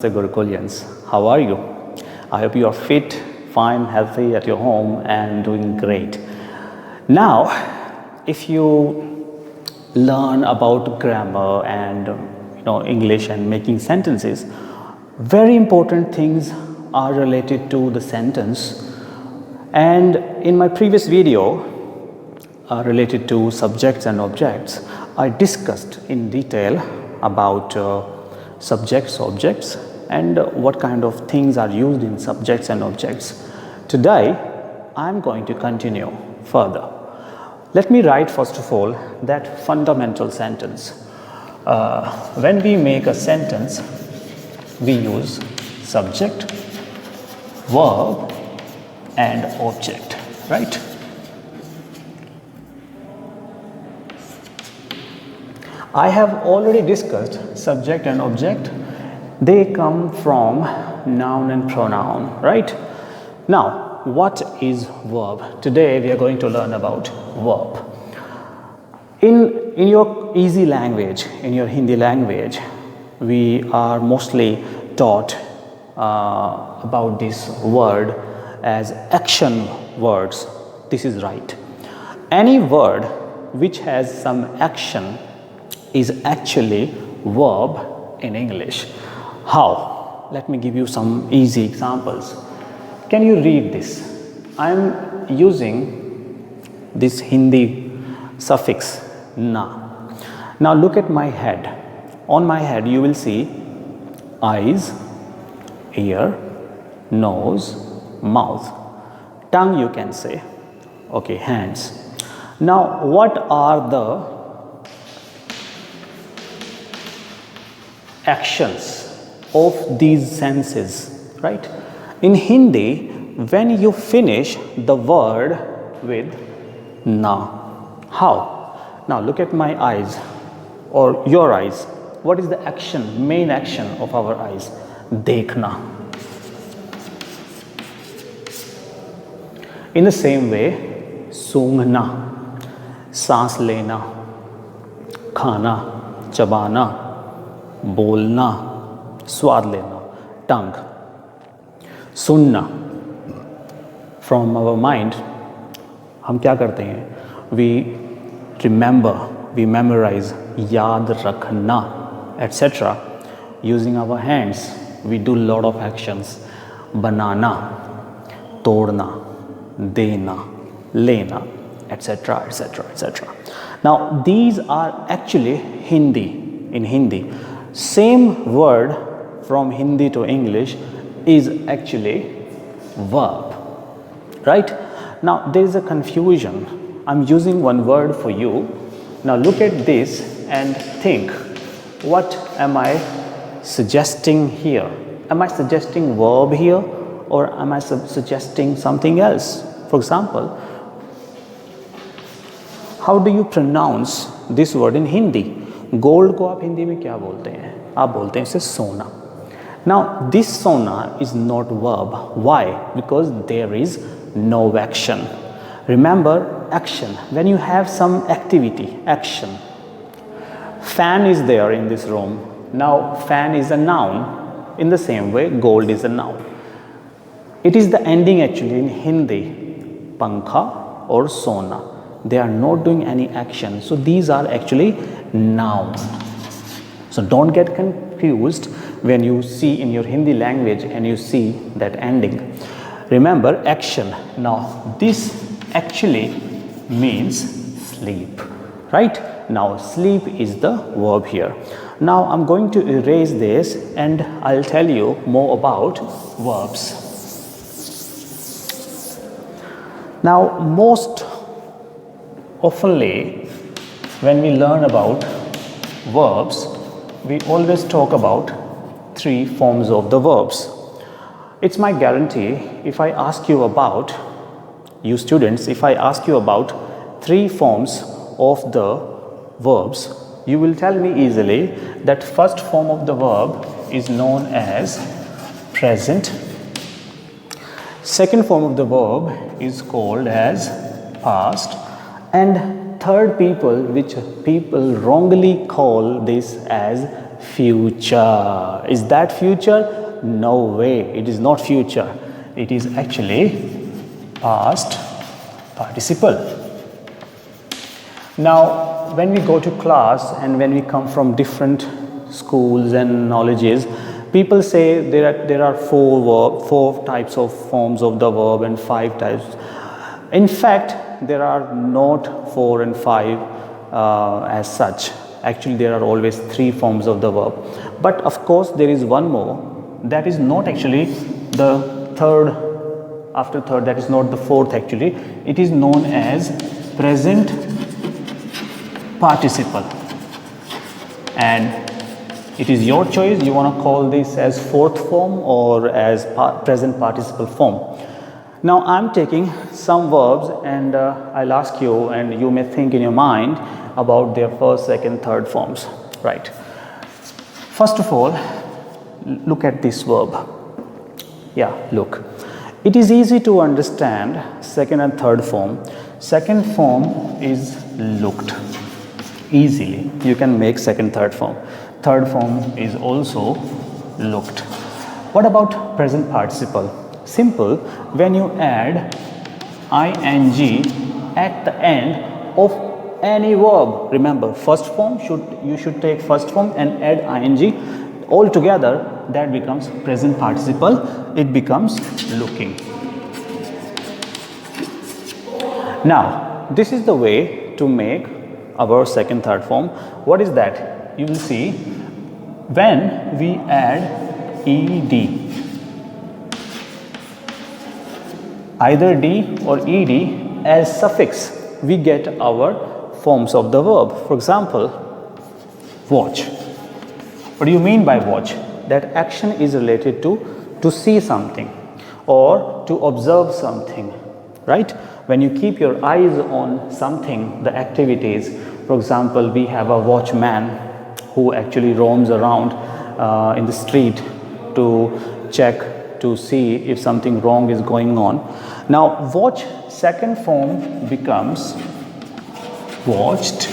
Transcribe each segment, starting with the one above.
The Gurukulians, how are you? I hope you are fit, fine, healthy at your home and doing great. Now, if you learn about grammar and English and making sentences, very important things are related to the sentence. And in my previous video related to subjects and objects, I discussed in detail about subjects, objects, and what kind of things are used in subjects and objects. Today, I am going to continue further. Let me write first of all that fundamental sentence. When we make a sentence, we use subject, verb, and object, right? I have already discussed subject and object. They come from noun and pronoun, right? Now, what is verb? Today we are going to learn about verb. In your easy language, in your Hindi language, we are mostly taught about this word as action words. This is right. Any word which has some action is actually verb in English. How? Let me give you some easy examples. Can you read this? I am using this Hindi suffix na. Now look at my head. On my head you will see eyes, ear, nose, mouth, tongue you can say, okay, hands. Now what are the actions of these senses, right? In Hindi, when you finish the word with na. How? Now look at my eyes or your eyes. What is the action, main action of our eyes? Dekhna. In the same way, sungna, सांस लेना, खाना, चबाना, बोलना, स्वाद लेना, tongue. सुनना. From our mind, हम क्या करते हैं? We remember, we memorize, याद रखना, etc. Using our hands, we do lot of actions. बनाना, तोड़ना, देना, लेना, etc., etc., etc. Now, these are actually Hindi, in Hindi. Same word from Hindi to English is actually verb, right? Now, there is a confusion. I'm using one word for you. Now, look at this and think, what am I suggesting here? Am I suggesting verb here or am I suggesting something else? For example, how do you pronounce this word in Hindi? Gold को आप हिंदी में क्या बोलते हैं? आप बोलते हैं इसे सोना. Now this sona is not verb. Why? Because there is no action. Remember action. When you have some activity, action. Fan is there in this room. Now fan is a noun. In the same way, gold is a noun. It is the ending actually in Hindi. Pankha or sona. They are not doing any action. So these are actually nouns. So don't get confused when you see in your Hindi language and you see that ending. Remember action. Now this actually means sleep, right? Now sleep is the verb here. Now I'm going to erase this and I'll tell you more about verbs. Now most oftenly when we learn about verbs, we always talk about three forms of the verbs. It's my guarantee if I ask you about, you students, if I ask you about three forms of the verbs, you will tell me easily that first form of the verb is known as present. Second form of the verb is called as past. And third which people wrongly call this as future. Is that future? No way, it is not future. It is actually past participle. Now, when we go to class and when we come from different schools and knowledges, people say there are four types of forms of the verb and 5 types. In fact, there are not 4 and 5 as such. Actually, there are always 3 forms of the verb. But of course, there is one more that is not actually the third. After third, that is not the fourth actually. It is known as present participle, and it is your choice. You want to call this as fourth form or as present participle form. Now I'm taking some verbs and I'll ask you, and you may think in your mind about their first, second, third forms, right? First of all, look at this verb. Yeah, look. It is easy to understand second and third form. Second form is looked. Easily you can make second, third form. Third form is also looked. What about present participle? Simple. When you add ing at the end of any verb, remember first form you should take first form and add ing. All together that becomes present participle. It becomes looking. Now this is the way to make our second, third form. What is that? You will see when we add ed, either d or ed as suffix, we get our forms of the verb. For example, watch. What do you mean by watch? That action is related to see something or to observe something, right? When you keep your eyes on something, the activities, for example, we have a watchman who actually roams around in the street to check, to see if something wrong is going on. Now, watch second form becomes watched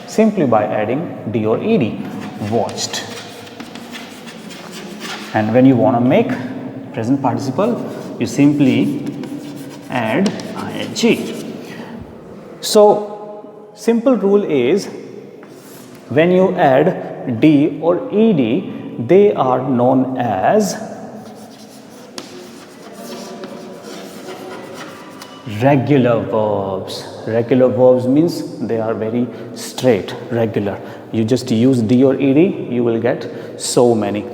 simply by adding d or ed, watched. And when you want to make present participle, you simply add ing. So, simple rule is when you add d or ed, they are known as regular verbs. Regular verbs means they are very straight, regular. You just use d or ed, you will get so many.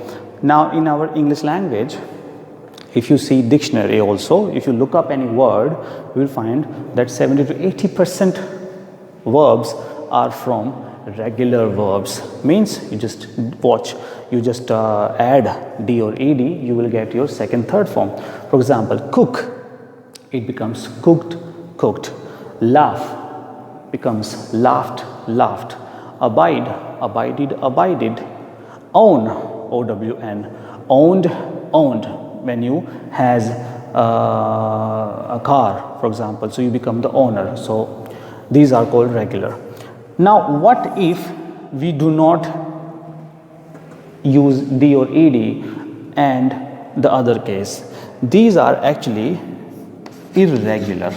Now in our English language, if you see dictionary also, if you look up any word, you will find that 70 to 80% verbs are from regular verbs. Means you just watch, you just add d or ed, you will get your second, third form. For example, cook, it becomes cooked, cooked. Laugh becomes laughed, laughed. Abide, abided, abided. Own, own, owned, owned. When you has a car, for example, so you become the owner. So these are called regular. Now what if we do not use d or ed and the other case? These are actually irregular.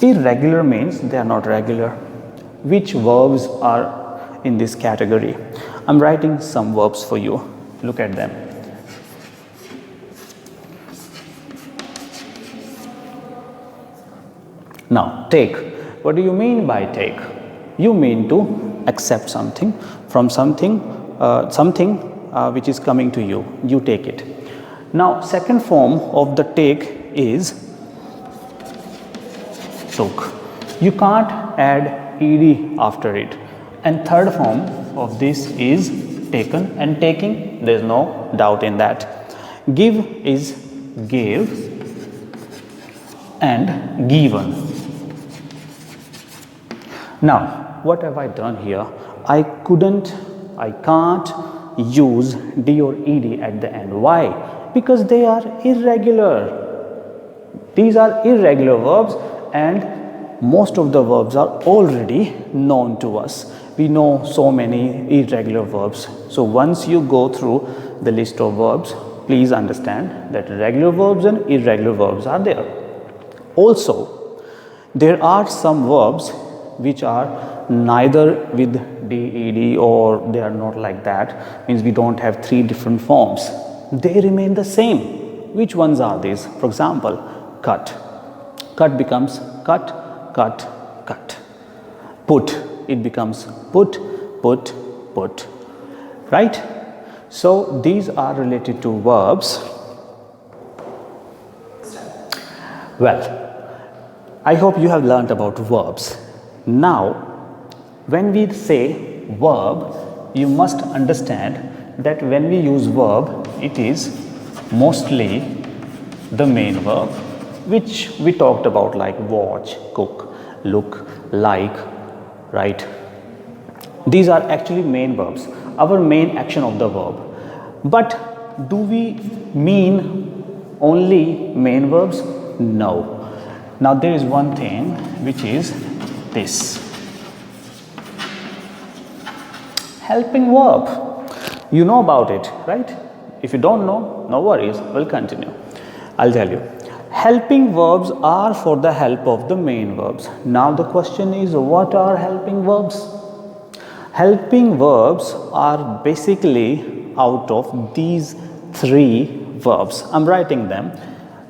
Irregular means they are not regular. Which verbs are in this category? I'm writing some verbs for you. Look at them. Now, take. What do you mean by take? You mean to accept something from something which is coming to you. You take it. Now, second form of the take is took. You can't add ed after it. And third form of this is taken and taking. There is no doubt in that. Give is gave and given. Now, what have I done here? I can't use d or ed at the end. Why? Because they are irregular. These are irregular verbs and most of the verbs are already known to us. We know so many irregular verbs. So once you go through the list of verbs, please understand that regular verbs and irregular verbs are there. Also, there are some verbs which are neither with ded or they are not like that, means we don't have three different forms. They remain the same. Which ones are these? For example, cut. Cut becomes cut, cut, cut. Put, it becomes put, put, put. Right? So these are related to verbs. Well, I hope you have learnt about verbs. Now, when we say verb, you must understand that when we use verb, it is mostly the main verb, which we talked about, like watch, cook, look, like, right? These are actually main verbs, our main action of the verb. But do we mean only main verbs? No. Now there is one thing which is this. Helping verb. You know about it, right? If you don't know, no worries, we'll continue. I'll tell you. Helping verbs are for the help of the main verbs. Now the question is, what are helping verbs? Helping verbs are basically out of these three verbs. I'm writing them.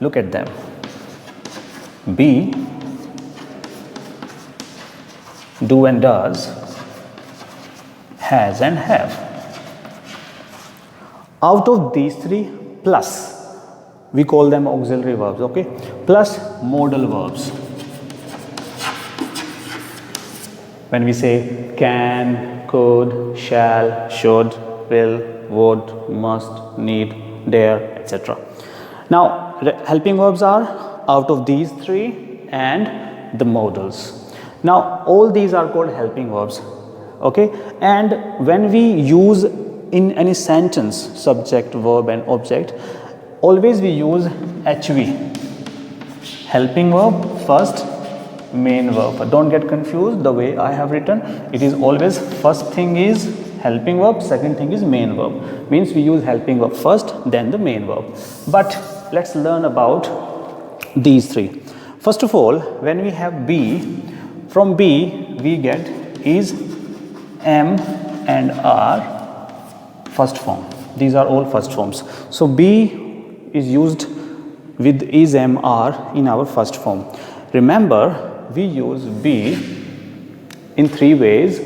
Look at them. Be, do and does, has and have. Out of these three, plus, we call them auxiliary verbs, okay? Plus modal verbs. When we say can, could, shall, should, will, would, must, need, dare, etc. Now, helping verbs are out of these three and the modals. Now, all these are called helping verbs, okay? And when we use in any sentence, subject, verb and object, always we use HV. Helping verb first, main verb. Don't get confused the way I have written. It is always first thing is helping verb, second thing is main verb. Means we use helping verb first, then the main verb. But let's learn about these three. First of all, when we have be, from be we get is, am and are first form. These are all first forms. So be is used with is, am, are in our first form. Remember, we use be in three ways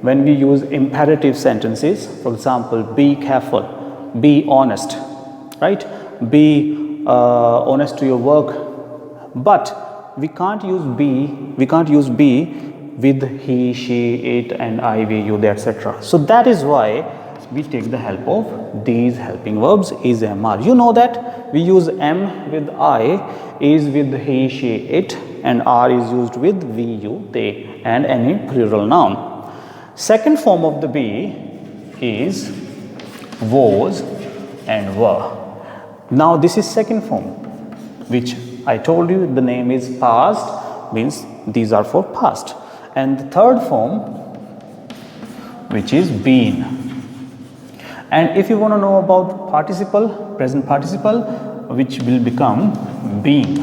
when we use imperative sentences. For example, be careful, be honest, right? Be honest to your work. But we can't use be with he, she, it and I, we, you, they, etc. So that is why we take the help of these helping verbs is, am, are. You know that we use am with I, is with he, she, it, and are is used with we, you, they, and any plural noun. Second form of the be is was and were. Now this is second form, which I told you the name is past, means these are for past. And the third form, which is been. And if you want to know about participle, present participle, which will become being.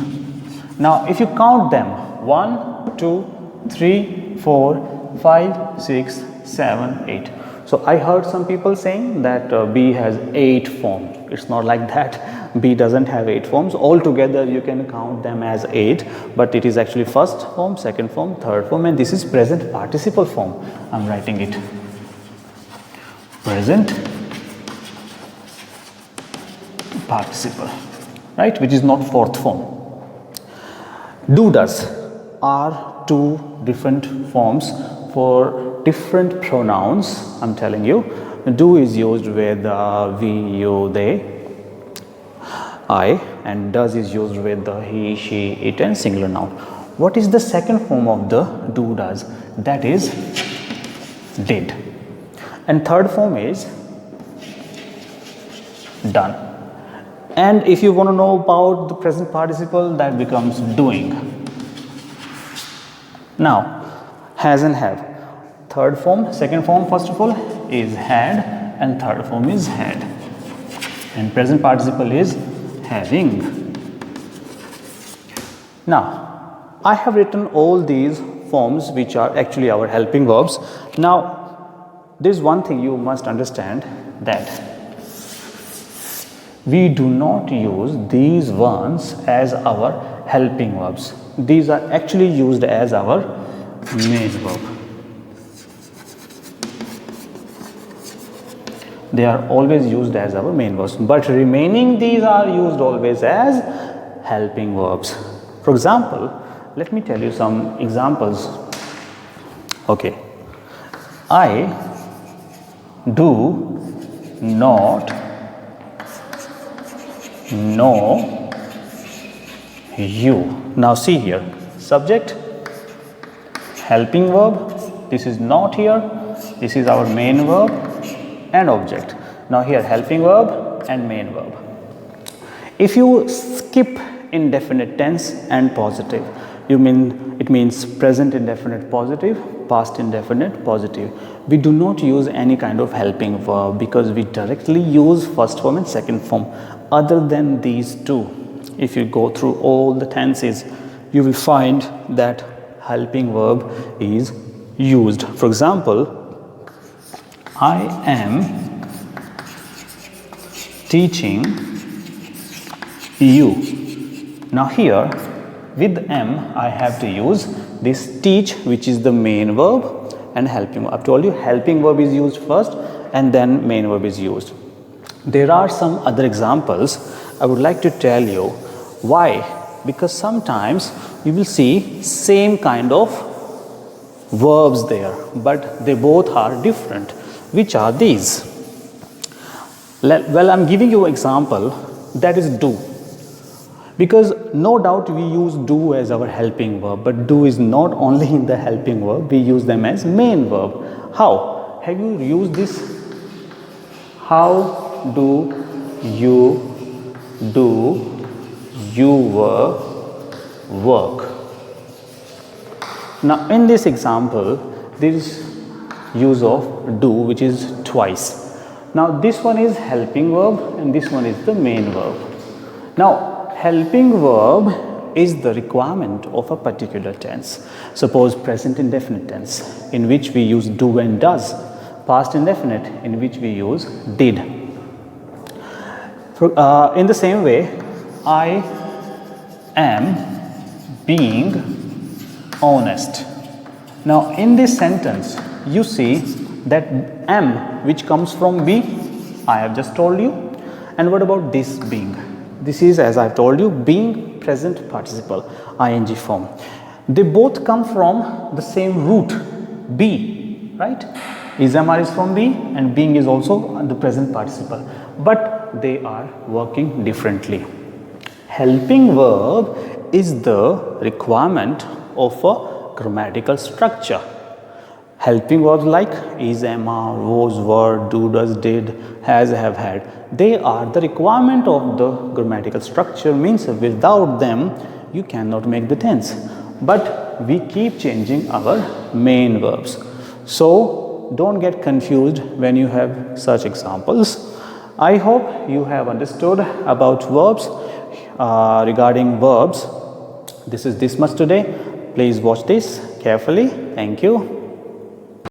Now if you count them, 1, 2, 3, 4, 5, 6, 7, 8. So I heard some people saying that be has 8 forms. It's not like that. Be doesn't have 8 forms. Altogether you can count them as 8, but it is actually first form, second form, third form, and this is present participle form. I'm writing it. Present participle, right, which is not fourth form. Do, does are two different forms for different pronouns. I'm telling you, do is used with we, you, they, I, and does is used with the he, she, it and singular noun. What is the second form of the do, does? That is did. And third form is done. And if you want to know about the present participle, that becomes doing. Now, has and have. Third form, second form first of all is had, and third form is had, and present participle is having. Now I have written all these forms which are actually our helping verbs. Now there is one thing you must understand, that we do not use these ones as our helping verbs. These are actually used as our main verb. They are always used as our main verbs, but remaining these are used always as helping verbs. For example, let me tell you some examples. Okay, I do not know you. Now see here, subject, helping verb, this is not here, this is our main verb, and object. Now here helping verb and main verb. If you skip indefinite tense and positive, it means present indefinite positive, past indefinite positive. We do not use any kind of helping verb because we directly use first form and second form. Other than these two, if you go through all the tenses, you will find that helping verb is used. For example, I am teaching you. Now here with am I have to use this teach, which is the main verb, and helping verb. I've told you helping verb is used first and then main verb is used. There are some other examples I would like to tell you. Why? Because sometimes you will see same kind of verbs there, but they both are different. Which are these? Well, I'm giving you an example, that is do. Because no doubt we use do as our helping verb, but do is not only in the helping verb, we use them as main verb. How? Have you used this? How do you do your work? Now in this example, there is use of do, which is twice. Now this one is helping verb and this one is the main verb. Now helping verb is the requirement of a particular tense. Suppose present indefinite tense, in which we use do and does. Past indefinite, in which we use did. In the same way, I am being honest. Now in this sentence, you see that am, which comes from be, I have just told you. And what about this being? This is, as I've told you, being present participle, ing form. They both come from the same root, be, right? Ismr is from be and being is also the present participle, but they are working differently. Helping verb is the requirement of a grammatical structure. Helping verbs like is, am, are, was, were, do, does, did, has, have, had, they are the requirement of the grammatical structure, means without them you cannot make the tense. But we keep changing our main verbs. So don't get confused when you have such examples. I hope you have understood about verbs. Regarding verbs, this is this much today. Please watch this carefully. Thank you.